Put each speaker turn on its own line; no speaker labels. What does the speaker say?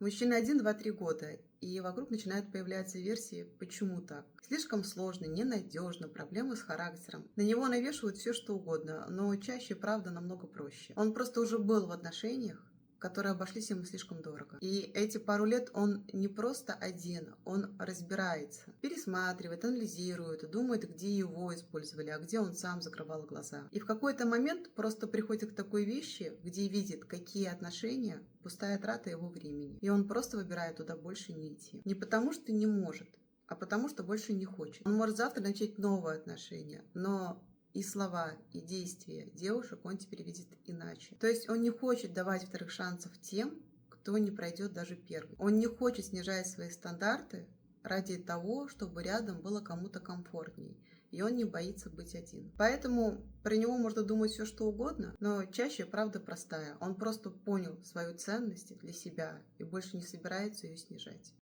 Мужчина 1, 2, 3 года, и вокруг начинают появляться версии «почему так?». Слишком сложно, ненадежно, проблемы с характером. На него навешивают все что угодно, но чаще правда намного проще. Он просто уже был в отношениях, которые обошлись ему слишком дорого. И эти пару лет он не просто один, он разбирается, пересматривает, анализирует, думает, где его использовали, а где он сам закрывал глаза. И в какой-то момент просто приходит к такой вещи, где видит, какие отношения пустая трата его времени. И он просто выбирает туда больше не идти. Не потому что не может, а потому что больше не хочет. Он может завтра начать новые отношения, но и слова, и действия девушек он теперь видит иначе. То есть он не хочет давать вторых шансов тем, кто не пройдет даже первый. Он не хочет снижать свои стандарты ради того, чтобы рядом было кому-то комфортней. И он не боится быть один. Поэтому про него можно думать все что угодно, но чаще правда простая. Он просто понял свою ценность для себя и больше не собирается ее снижать.